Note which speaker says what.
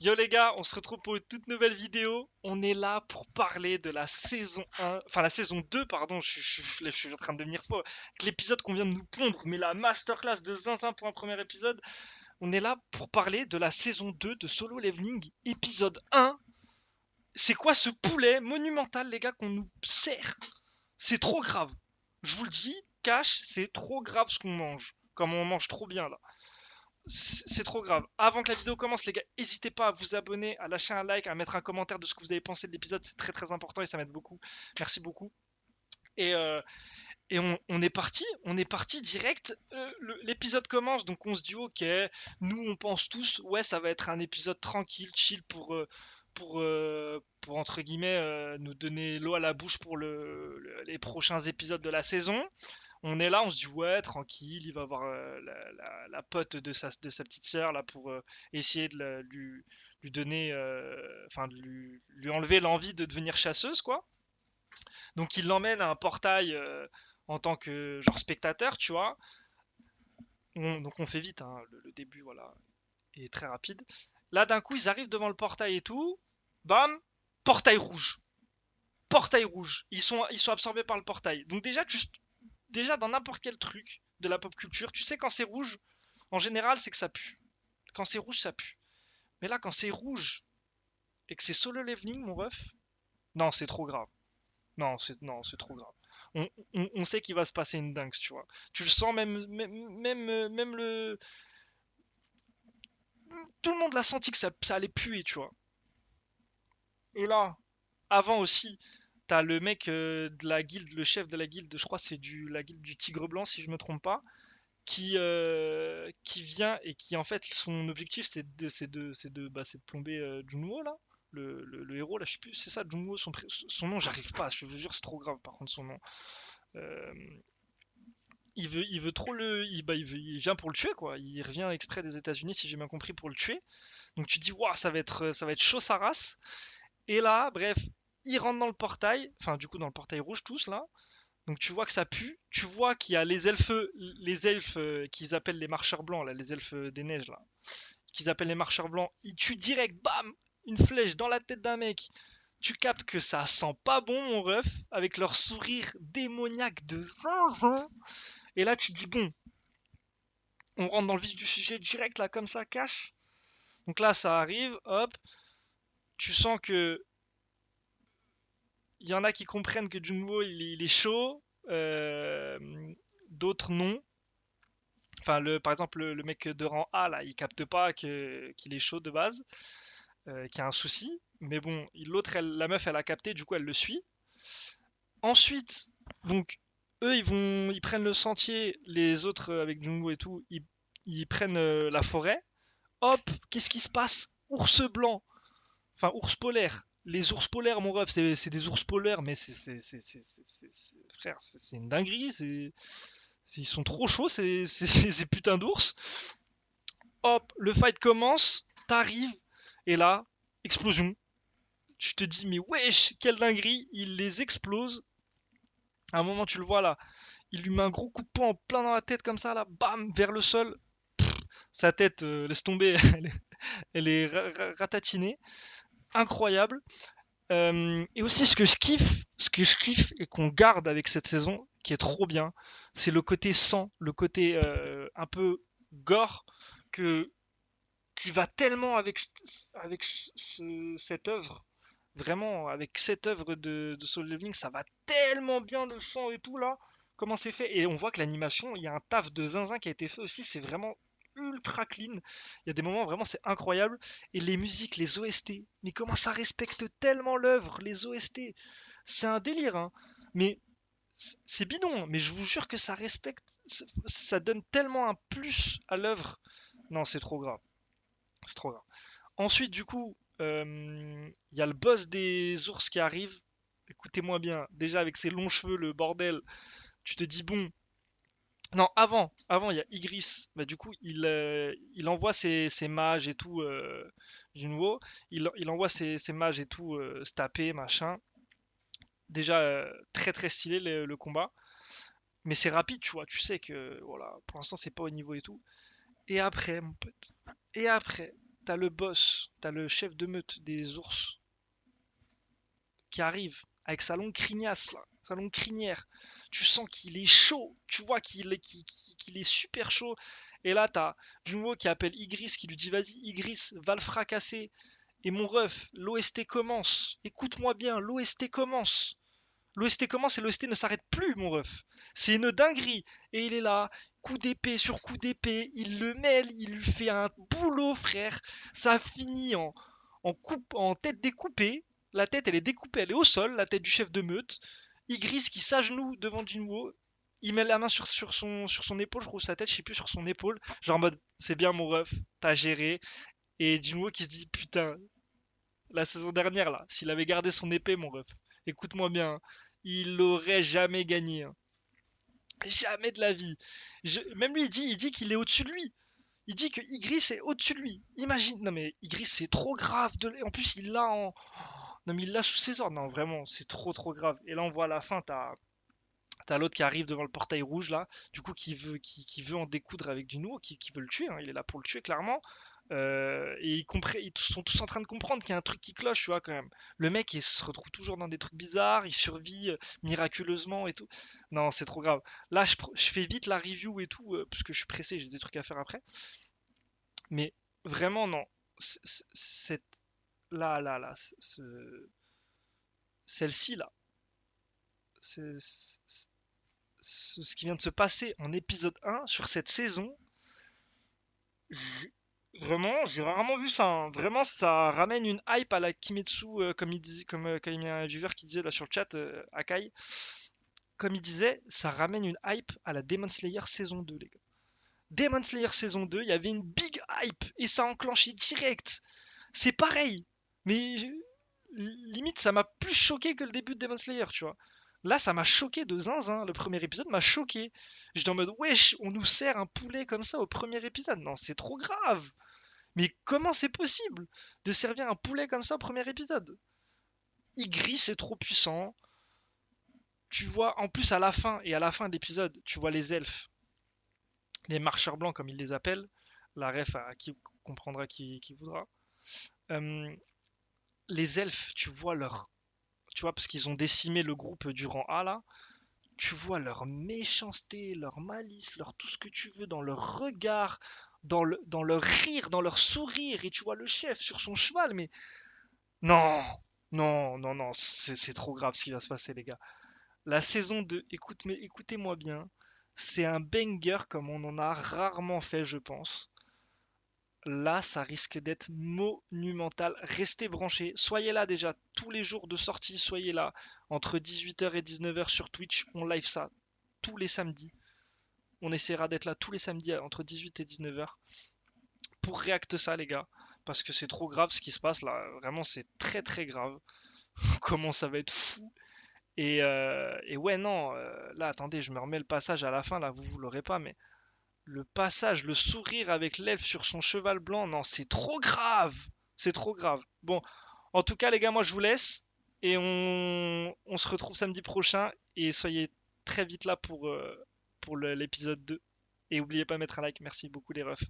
Speaker 1: Yo les gars, on se retrouve pour une toute nouvelle vidéo. On est là pour parler de la saison 1, enfin la saison 2, pardon, je suis en train de devenir faux. Avec l'épisode qu'on vient de nous pondre, mais la masterclass de Zinzin pour un premier épisode. On est là pour parler de la saison 2 de Solo Leveling, épisode 1. C'est quoi ce poulet monumental, les gars, qu'on nous sert? C'est trop grave. Je vous le dis, cash, c'est trop grave ce qu'on mange. Comme on mange trop bien là. C'est trop grave. Avant que la vidéo commence, les gars, n'hésitez pas à vous abonner, à lâcher un like, à mettre un commentaire de ce que vous avez pensé de l'épisode. C'est très très important et ça m'aide beaucoup. Merci beaucoup. Et, euh, et on est parti direct. L'épisode commence, donc on se dit ok. Nous, on pense tous, ouais, ça va être un épisode tranquille, chill pour entre guillemets nous donner l'eau à la bouche pour les prochains épisodes de la saison. On est là, on se dit ouais, tranquille, il va voir la pote de sa petite sœur là pour essayer de lui donner, enfin de lui enlever l'envie de devenir chasseuse quoi. Donc il l'emmène à un portail en tant que genre spectateur, tu vois. Donc on fait vite, hein, le début voilà est très rapide. Là d'un coup ils arrivent devant le portail et tout, bam, portail rouge, portail rouge. Ils sont absorbés par le portail. Donc déjà dans n'importe quel truc de la pop culture, tu sais quand c'est rouge, en général c'est que ça pue. Quand c'est rouge, ça pue. Mais là, quand c'est rouge et que c'est solo leveling, mon ref, non, c'est trop grave. Non, c'est trop grave. On sait qu'il va se passer une dingue, tu vois. Tu le sens même le, tout le monde l'a senti que ça allait puer, tu vois. Et là, avant aussi, t'as le mec de la guilde, le chef de la guilde, je crois c'est la guilde du Tigre Blanc si je me trompe pas, qui vient et qui en fait son objectif c'est de plomber Junwo là, le héros là, je sais plus, c'est ça Junwo son nom, j'arrive pas, je vous jure c'est trop grave par contre son nom. Euh, il veut trop il vient pour le tuer quoi, il revient exprès des États-Unis si j'ai bien compris pour le tuer. Donc tu dis waouh ça va être chaud sa race. Et là bref ils rentrent dans le portail, enfin du coup dans le portail rouge tous là. Donc tu vois que ça pue, tu vois qu'il y a les elfes qu'ils appellent les marcheurs blancs, là, les elfes des neiges, là, qu'ils appellent les marcheurs blancs, ils tuent direct, bam, une flèche dans la tête d'un mec. Tu captes que ça sent pas bon, mon ref, avec leur sourire démoniaque de zinzin. Et là, tu te dis, bon, on rentre dans le vif du sujet direct, là, comme ça, cash. Donc là, ça arrive, hop, tu sens que il y en a qui comprennent que Junwo, il est chaud, d'autres non. Enfin, par exemple, le mec de rang A, là, il capte pas qu'il est chaud de base, qu'il y a un souci. Mais bon, l'autre, la meuf, elle a capté, du coup, elle le suit. Ensuite, donc, eux, ils prennent le sentier, les autres, avec Jumbo et tout, ils prennent la forêt. Hop, qu'est-ce qui se passe? Ours blanc, enfin, ours polaire. Les ours polaires, mon ref, c'est des ours polaires, mais frère, c'est une dinguerie. Ils sont trop chauds, ces putains d'ours. Hop, le fight commence, t'arrives, et là, explosion. Tu te dis, mais wesh, quelle dinguerie, il les explose. À un moment, tu le vois là, il lui met un gros coup de poing en plein dans la tête, comme ça, là, bam, vers le sol. Sa tête, laisse tomber, elle est ratatinée. Incroyable. Et aussi, ce que je kiffe et qu'on garde avec cette saison, qui est trop bien, c'est le côté sang, le côté un peu gore, que qui va tellement avec cette œuvre. Vraiment, avec cette œuvre de Soul Leveling, ça va tellement bien le sang et tout là. Comment c'est fait? Et on voit que l'animation, il y a un taf de zinzin qui a été fait aussi. C'est vraiment ultra clean. Il y a des moments vraiment c'est incroyable. Et les musiques, les OST, mais comment ça respecte tellement l'œuvre, les OST. C'est un délire, hein. Mais c'est bidon, mais je vous jure que ça respecte, ça donne tellement un plus à l'œuvre. Non, c'est trop grave. C'est trop grave. Ensuite, du coup, il y a le boss des ours qui arrive. Écoutez-moi bien, déjà avec ses longs cheveux, le bordel, tu te dis bon. Non, avant, il y a Igris. Bah, du coup, il envoie ses mages et tout, Junwo. Il envoie ses mages et tout se taper, machin. Déjà, très très stylé le combat. Mais c'est rapide, tu vois. Tu sais que, voilà, pour l'instant, c'est pas au niveau et tout. Et après, mon pote, et après, t'as le boss, t'as le chef de meute des ours qui arrive avec sa longue crinière là, sa longue crinière. Tu sens qu'il est chaud, tu vois qu'il est super chaud. Et là, t'as Junwo qui appelle Igris, qui lui dit vas-y, Igris, va le fracasser. Et mon ref, l'OST commence. Écoute-moi bien, l'OST commence. L'OST commence et l'OST ne s'arrête plus, mon ref. C'est une dinguerie. Et il est là, coup d'épée sur coup d'épée, il le mêle, il lui fait un boulot, frère. Ça finit en tête découpée. La tête, elle est découpée, elle est au sol, la tête du chef de meute. Igris qui s'agenouille devant Jinwoo. Il met la main sur son épaule, je trouve sa tête, je sais plus, sur son épaule. Genre en mode, c'est bien mon ref, t'as géré. Et Jinwoo qui se dit, putain, la saison dernière, là, s'il avait gardé son épée, mon ref, écoute-moi bien, hein, il l'aurait jamais gagné, hein. Jamais de la vie. Même lui, il dit qu'il est au-dessus de lui. Il dit que Igris est au-dessus de lui. Imagine, non mais Igris c'est trop grave. En plus il l'a non mais il l'a sous ses ordres. Non vraiment, c'est trop trop grave. Et là on voit à la fin, t'as l'autre qui arrive devant le portail rouge là, du coup qui veut en découdre avec du nouveau, qui veut le tuer, hein. Il est là pour le tuer clairement. Et ils sont tous en train de comprendre qu'il y a un truc qui cloche, tu vois, quand même. Le mec, il se retrouve toujours dans des trucs bizarres, il survit miraculeusement et tout. Non, c'est trop grave. Là, je fais vite la review et tout, parce que je suis pressé, j'ai des trucs à faire après. Mais vraiment, non. Cette. Là, celle-ci, là, ce qui vient de se passer en épisode 1 sur cette saison, vraiment, j'ai rarement vu ça, hein. Vraiment, ça ramène une hype à la Kimetsu, comme il disait, comme il y a un viewer qui disait là sur le chat, Akai. Comme il disait, ça ramène une hype à la Demon Slayer saison 2, les gars. Demon Slayer saison 2, il y avait une big hype et ça a enclenché direct. C'est pareil. Mais limite, ça m'a plus choqué que le début de Demon Slayer, tu vois. Là, ça m'a choqué de zinzin. Le premier épisode m'a choqué. J'étais en mode, wesh, on nous sert un poulet comme ça au premier épisode. Non, c'est trop grave. Mais comment c'est possible de servir un poulet comme ça au premier épisode? Igris c'est trop puissant. Tu vois, en plus à la fin de l'épisode, tu vois les elfes, les marcheurs blancs comme ils les appellent. La ref à qui comprendra qui voudra. Euh, les elfes, tu vois, parce qu'ils ont décimé le groupe du rang A là. Tu vois leur méchanceté, leur malice, leur tout ce que tu veux dans leur regard, dans leur rire, dans leur sourire. Et tu vois le chef sur son cheval, mais non, non, non, non, c'est trop grave ce qui va se passer, les gars. La saison 2, écoutez-moi bien, c'est un banger comme on en a rarement fait, je pense. Là, ça risque d'être monumental. Restez branchés. Soyez là déjà tous les jours de sortie. Soyez là entre 18h et 19h sur Twitch. On live ça tous les samedis. On essaiera d'être là tous les samedis entre 18 et 19h pour react ça, les gars. Parce que c'est trop grave ce qui se passe là. Vraiment, c'est très très grave. Comment ça va être fou. Et ouais, non. Là, attendez, je me remets le passage à la fin. Là, vous l'aurez pas, mais le passage, le sourire avec l'elfe sur son cheval blanc, non, c'est trop grave. C'est trop grave. Bon, en tout cas, les gars, moi je vous laisse. Et on se retrouve samedi prochain. Et soyez très vite là pour l'épisode 2. Et n'oubliez pas de mettre un like. Merci beaucoup les refs.